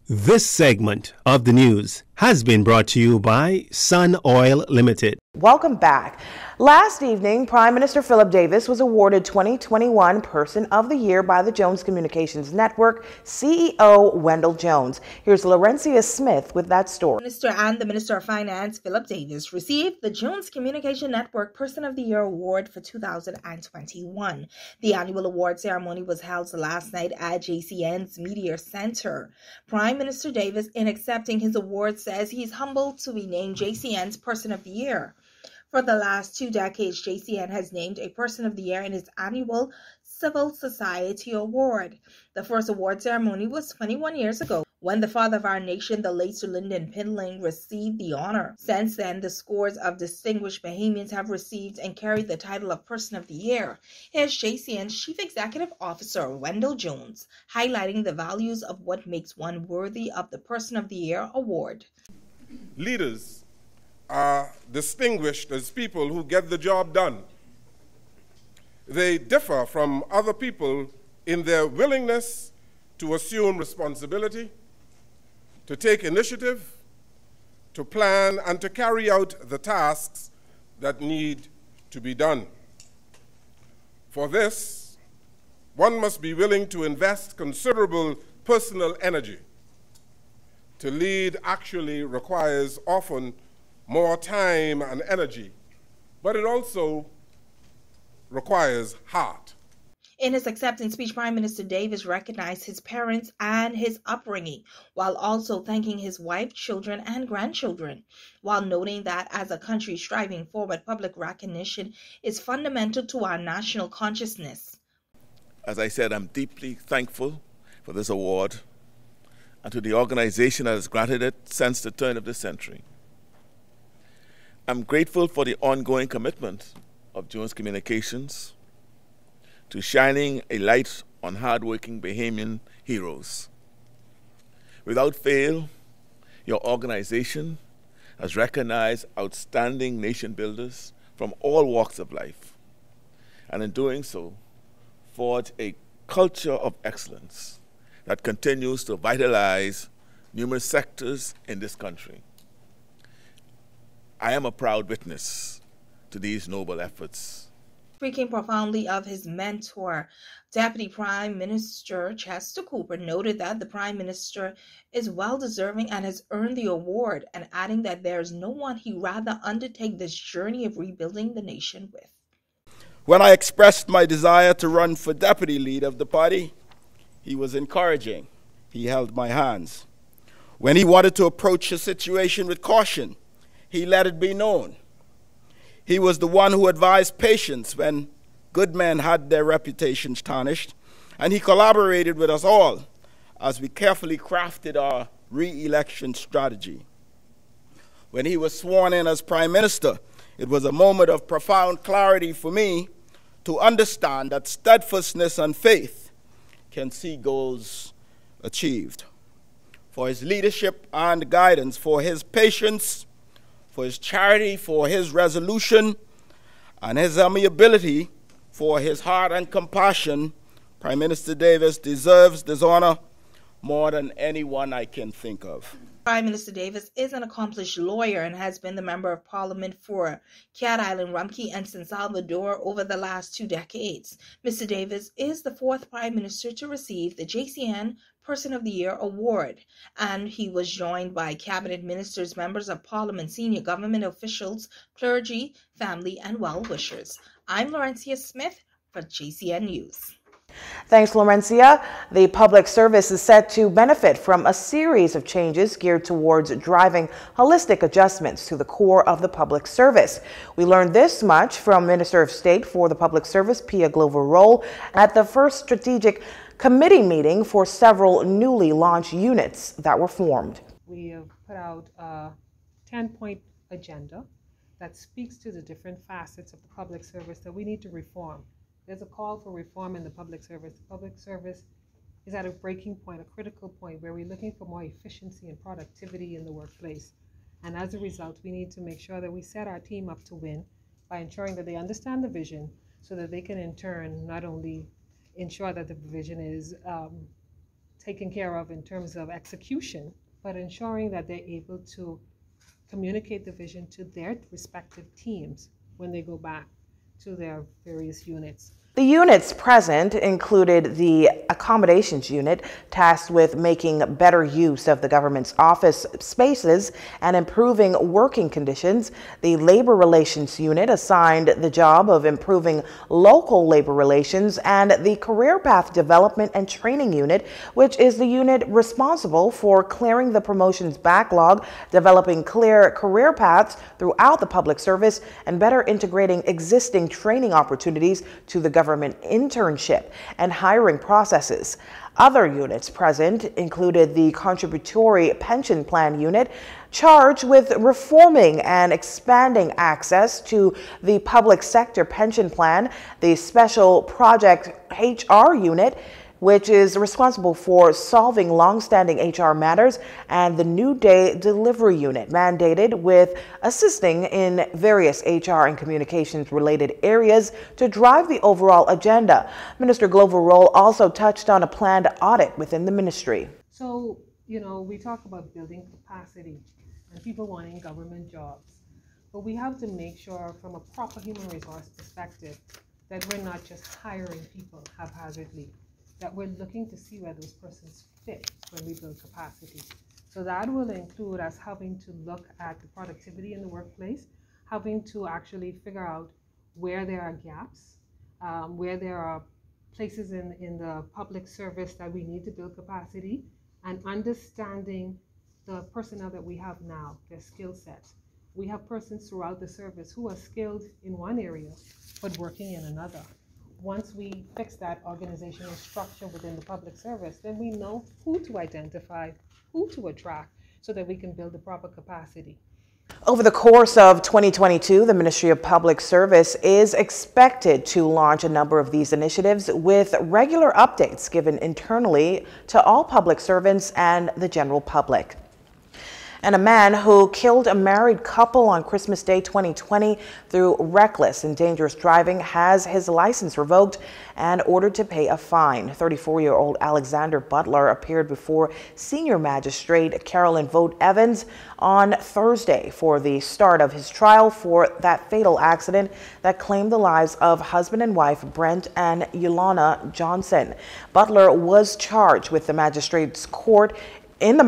This segment of the news has been brought to you by Sun Oil Limited. Welcome back. Last evening, Prime Minister Philip Davis was awarded 2021 Person of the Year by the Jones Communications Network CEO Wendell Jones. Here's Laurencia Smith with that story. Minister and the Minister of Finance, Philip Davis, received the Jones Communication Network Person of the Year Award for 2021. The annual award ceremony was held last night at JCN's Media Center. Prime Minister Davis, in accepting his award, says he's humbled to be named JCN's Person of the Year. For the last 2 decades, JCN has named a Person of the Year in its annual Civil Society Award. The first award ceremony was 21 years ago, when the father of our nation, the late Sir Lyndon Pindling, received the honor. Since then, the scores of distinguished Bahamians have received and carried the title of Person of the Year. Here's JCN's Chief Executive Officer, Wendell Jones, highlighting the values of what makes one worthy of the Person of the Year award. Leaders are distinguished as people who get the job done. They differ from other people in their willingness to assume responsibility, to take initiative, to plan, and to carry out the tasks that need to be done. For this, one must be willing to invest considerable personal energy. To lead actually requires often more time and energy, but it also requires heart. In his acceptance speech, Prime Minister Davis recognized his parents and his upbringing, while also thanking his wife, children, and grandchildren, while noting that as a country striving forward, public recognition is fundamental to our national consciousness. As I said, I'm deeply thankful for this award and to the organization that has granted it since the turn of the century. I'm grateful for the ongoing commitment of Jones Communications to shining a light on hardworking Bahamian heroes. Without fail, your organization has recognized outstanding nation builders from all walks of life, and in doing so, forged a culture of excellence that continues to vitalize numerous sectors in this country. I am a proud witness to these noble efforts. Speaking profoundly of his mentor, Deputy Prime Minister Chester Cooper noted that the Prime Minister is well-deserving and has earned the award, and adding that there is no one he'd rather undertake this journey of rebuilding the nation with. When I expressed my desire to run for deputy leader of the party, he was encouraging. He held my hands. When he wanted to approach the situation with caution, he let it be known. He was the one who advised patience when good men had their reputations tarnished, and he collaborated with us all as we carefully crafted our re-election strategy. When he was sworn in as Prime Minister, it was a moment of profound clarity for me to understand that steadfastness and faith can see goals achieved. For his leadership and guidance, for his patience, for his charity, for his resolution, and his amiability, for his heart and compassion, Prime Minister Davis deserves this honor more than anyone I can think of. Prime Minister Davis is an accomplished lawyer and has been the Member of Parliament for Cat Island, Rumpke, and San Salvador over the last 2 decades. Mr. Davis is the 4th Prime Minister to receive the JCN Person of the Year Award, and he was joined by cabinet ministers, members of Parliament, senior government officials, clergy, family, and well-wishers. I'm Laurencia Smith for JCN News. Thanks, Laurencia. The public service is set to benefit from a series of changes geared towards driving holistic adjustments to the core of the public service. We learned this much from Minister of State for the Public Service, Pia Glover-Roll, at the first strategic committee meeting for several newly launched units that were formed. We have put out a 10-point agenda that speaks to the different facets of the public service that we need to reform. There's a call for reform in the public service. The public service is at a breaking point, a critical point, where we're looking for more efficiency and productivity in the workplace. And as a result, we need to make sure that we set our team up to win by ensuring that they understand the vision so that they can in turn not only ensure that the vision is taken care of in terms of execution, but ensuring that they're able to communicate the vision to their respective teams when they go back to their various units. The units present included the accommodations unit, tasked with making better use of the government's office spaces and improving working conditions, the labor relations unit, assigned the job of improving local labor relations, and the career path development and training unit, which is the unit responsible for clearing the promotions backlog, developing clear career paths throughout the public service, and better integrating existing training opportunities to the government internship and hiring processes. Other units present included the contributory pension plan unit, charged with reforming and expanding access to the public sector pension plan, the special project HR unit, which is responsible for solving long-standing HR matters, and the New Day Delivery Unit, mandated with assisting in various HR and communications-related areas to drive the overall agenda. Minister Glover Roll also touched on a planned audit within the ministry. So, we talk about building capacity and people wanting government jobs, but we have to make sure from a proper human resource perspective that we're not just hiring people haphazardly, that we're looking to see where those persons fit when we build capacity. So that will include us having to look at the productivity in the workplace, having to actually figure out where there are gaps, where there are places in the public service that we need to build capacity, and understanding the personnel that we have now, their skill sets. We have persons throughout the service who are skilled in one area, but working in another. Once we fix that organizational structure within the public service, then we know who to identify, who to attract, so that we can build the proper capacity. Over the course of 2022, the Ministry of Public Service is expected to launch a number of these initiatives, with regular updates given internally to all public servants and the general public. And a man who killed a married couple on Christmas Day 2020 through reckless and dangerous driving has his license revoked and ordered to pay a fine. 34-year-old Alexander Butler appeared before Senior Magistrate Carolyn Vogt Evans on Thursday for the start of his trial for that fatal accident that claimed the lives of husband and wife Brent and Yolana Johnson. Butler was charged with the magistrate's court in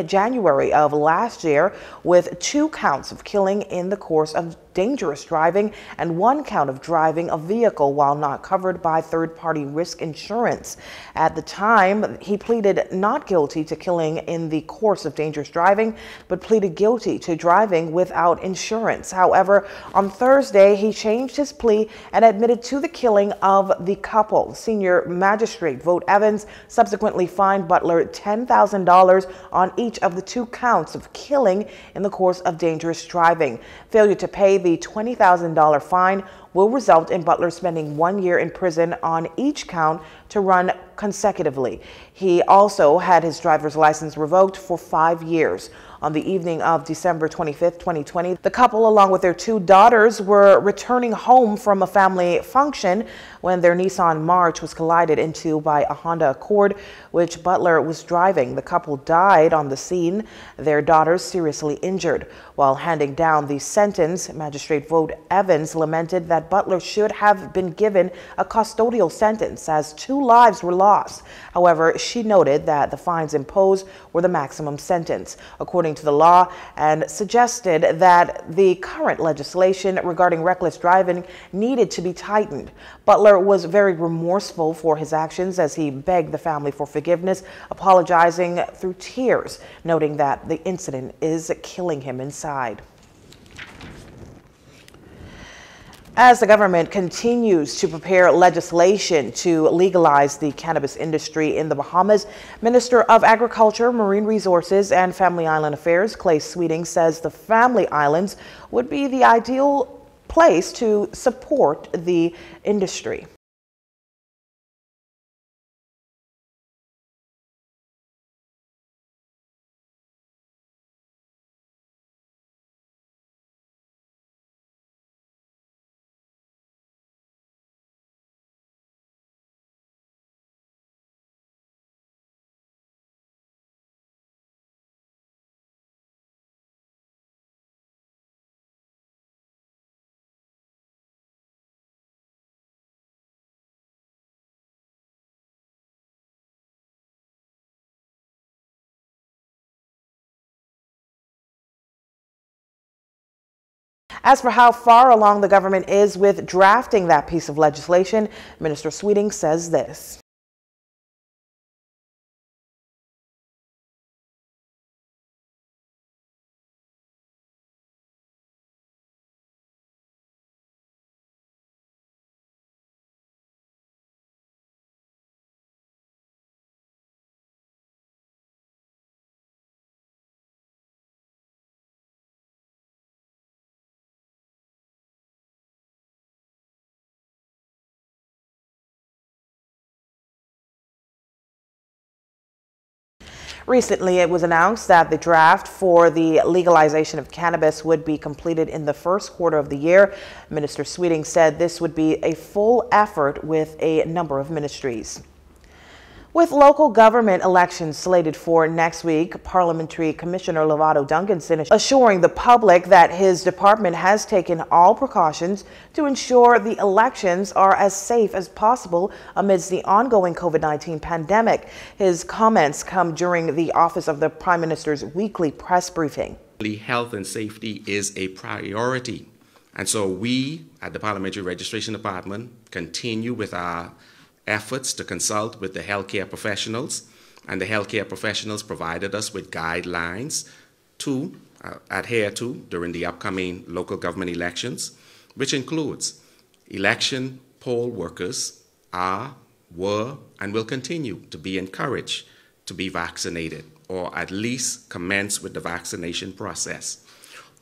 January of last year with 2 counts of killing in the course of dangerous driving and 1 count of driving a vehicle while not covered by third-party risk insurance. At the time, he pleaded not guilty to killing in the course of dangerous driving, but pleaded guilty to driving without insurance. However, on Thursday, he changed his plea and admitted to the killing of the couple. Senior Magistrate Vogt Evans subsequently fined Butler $10,000 on each of the 2 counts of killing in the course of dangerous driving. Failure to pay the $20,000 fine will result in Butler spending 1 year in prison on each count to run consecutively. He also had his driver's license revoked for 5 years. On the evening of December 25th, 2020, the couple, along with their 2 daughters, were returning home from a family function when their Nissan March was collided into by a Honda Accord, which Butler was driving. The couple died on the scene, their daughters seriously injured. While handing down the sentence, Magistrate Vogt Evans lamented that Butler should have been given a custodial sentence as 2 lives were lost. However, she noted that the fines imposed were the maximum sentence, according to the law, and suggested that the current legislation regarding reckless driving needed to be tightened. Butler was very remorseful for his actions as he begged the family for forgiveness, apologizing through tears, noting that the incident is killing him inside. As the government continues to prepare legislation to legalize the cannabis industry in the Bahamas, Minister of Agriculture, Marine Resources and Family Island Affairs, Clay Sweeting, says the Family Islands would be the ideal place to support the industry. As for how far along the government is with drafting that piece of legislation, Minister Sweeting says this. Recently, it was announced that the draft for the legalization of cannabis would be completed in the first quarter of the year. Minister Sweeting said this would be a full effort with a number of ministries. With local government elections slated for next week, Parliamentary Commissioner Lovato Duncanson is assuring the public that his department has taken all precautions to ensure the elections are as safe as possible amidst the ongoing COVID-19 pandemic. His comments come during the Office of the Prime Minister's weekly press briefing. Health and safety is a priority, and so we at the Parliamentary Registration Department continue with our efforts to consult with the healthcare professionals, and the healthcare professionals provided us with guidelines to adhere to during the upcoming local government elections, which includes election poll workers were, and will continue to be encouraged to be vaccinated, or at least commence with the vaccination process.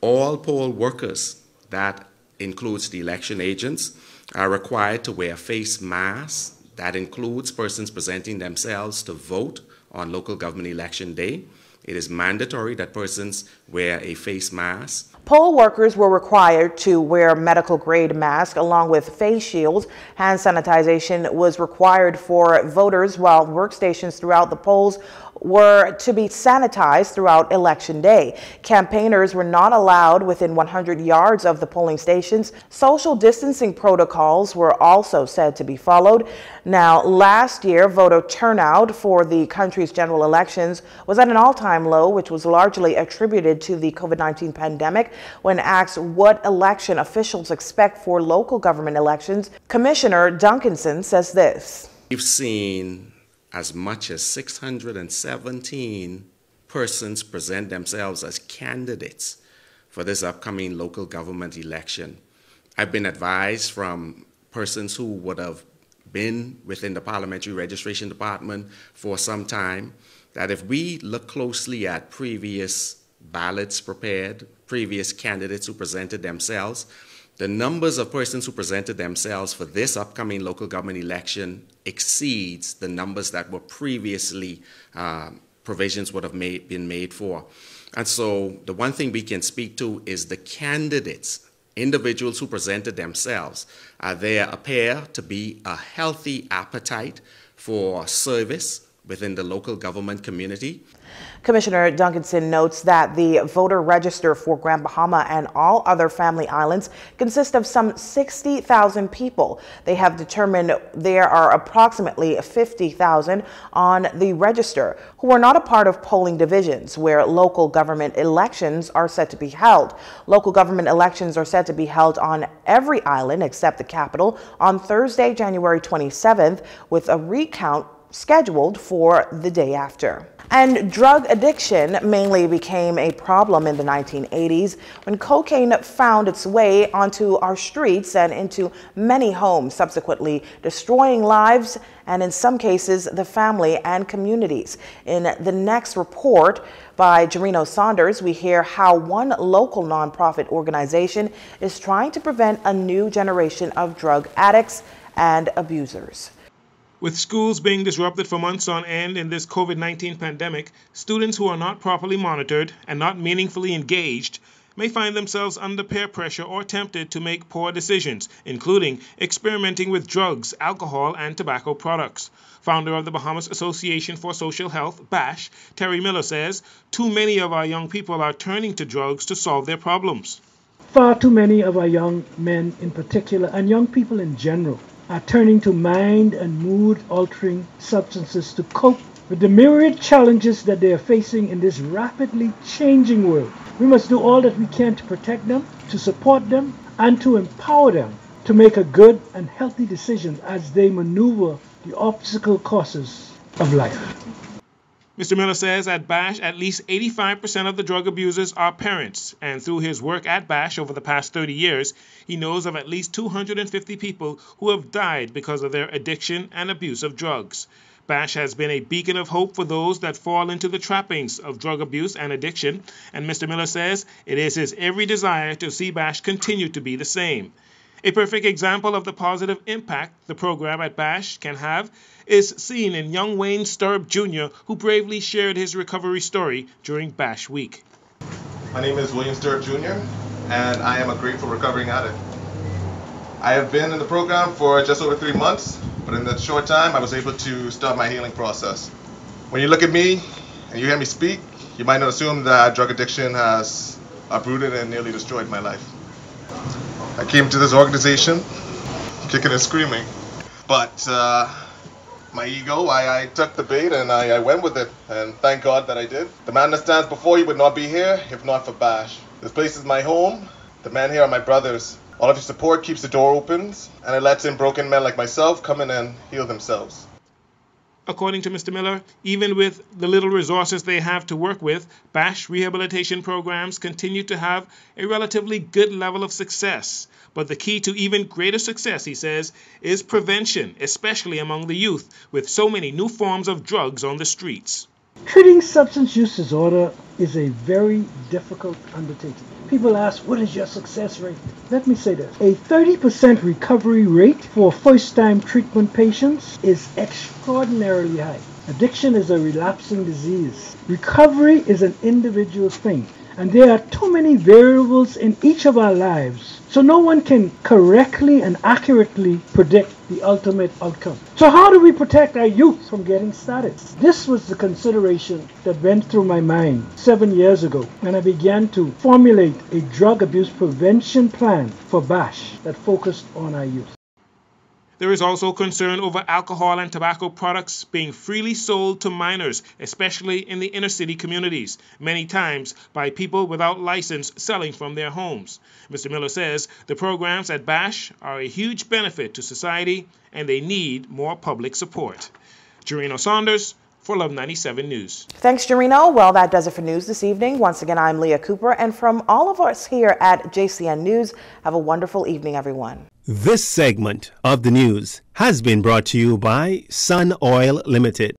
All poll workers, that includes the election agents, are required to wear face masks. That includes persons presenting themselves to vote on local government election day. It is mandatory that persons wear a face mask. Poll workers were required to wear medical-grade masks along with face shields. Hand sanitization was required for voters, while workstations throughout the polls were to be sanitized throughout Election Day. Campaigners were not allowed within 100 yards of the polling stations. Social distancing protocols were also said to be followed. Now, last year, voter turnout for the country's general elections was at an all-time low, which was largely attributed to the COVID-19 pandemic. When asked what election officials expect for local government elections, Commissioner Duncanson says this. We've seen as much as 617 persons present themselves as candidates for this upcoming local government election. I've been advised from persons who would have been within the Parliamentary Registration Department for some time that if we look closely at previous ballots prepared, previous candidates who presented themselves, the numbers of persons who presented themselves for this upcoming local government election exceeds the numbers that were previously provisions would have been made for. And so the one thing we can speak to is the candidates, individuals who presented themselves. There appear to be a healthy appetite for service within the local government community. Commissioner Duncanson notes that the voter register for Grand Bahama and all other family islands consists of some 60,000 people. They have determined there are approximately 50,000 on the register who are not a part of polling divisions where local government elections are set to be held. Local government elections are set to be held on every island except the capital on Thursday, January 27th, with a recount scheduled for the day after. And drug addiction mainly became a problem in the 1980s when cocaine found its way onto our streets and into many homes, subsequently destroying lives and in some cases the family and communities. In the next report by Jarino Saunders, we hear how one local nonprofit organization is trying to prevent a new generation of drug addicts and abusers. With schools being disrupted for months on end in this COVID-19 pandemic, students who are not properly monitored and not meaningfully engaged may find themselves under peer pressure or tempted to make poor decisions, including experimenting with drugs, alcohol, and tobacco products. Founder of the Bahamas Association for Social Health, BASH, Terry Miller says, too many of our young people are turning to drugs to solve their problems. Far too many of our young men in particular, and young people in general, are turning to mind and mood-altering substances to cope with the myriad challenges that they are facing in this rapidly changing world. We must do all that we can to protect them to support them and to empower them to make a good and healthy decision as they maneuver the obstacle courses of life. Mr. Miller says at BASH, at least 85% of the drug abusers are parents, and through his work at BASH over the past 30 years, he knows of at least 250 people who have died because of their addiction and abuse of drugs. BASH has been a beacon of hope for those that fall into the trappings of drug abuse and addiction, and Mr. Miller says it is his every desire to see BASH continue to be the same. A perfect example of the positive impact the program at BASH can have is seen in young Wayne Sturb Jr., who bravely shared his recovery story during BASH week. My name is William Sturb Jr., and I am a grateful recovering addict. I have been in the program for just over 3 months, but in that short time, I was able to start my healing process. When you look at me and you hear me speak, you might not assume that drug addiction has uprooted and nearly destroyed my life. I came to this organization kicking and screaming, but my ego, I took the bait and I went with it, and thank God that I did. The man that stands before you would not be here if not for BASH. This place is my home. The men here are my brothers. All of your support keeps the door open, and it lets in broken men like myself come in and heal themselves. According to Mr. Miller, even with the little resources they have to work with, BASH rehabilitation programs continue to have a relatively good level of success. But the key to even greater success, he says, is prevention, especially among the youth, with so many new forms of drugs on the streets. Treating substance use disorder is a very difficult undertaking. People ask, what is your success rate? Let me say this. A 30% recovery rate for first-time treatment patients is extraordinarily high. Addiction is a relapsing disease. Recovery is an individual thing, and there are too many variables in each of our lives, so no one can correctly and accurately predict the ultimate outcome. So how do we protect our youth from getting started? This was the consideration that went through my mind 7 years ago when I began to formulate a drug abuse prevention plan for BASH that focused on our youth. There is also concern over alcohol and tobacco products being freely sold to minors, especially in the inner city communities, many times by people without license selling from their homes. Mr. Miller says the programs at BASH are a huge benefit to society and they need more public support. Jarino Saunders for Love 97 News. Thanks, Jarino. Well, that does it for news this evening. Once again, I'm Leah Cooper, and from all of us here at JCN News, have a wonderful evening, everyone. This segment of the news has been brought to you by Sun Oil Limited.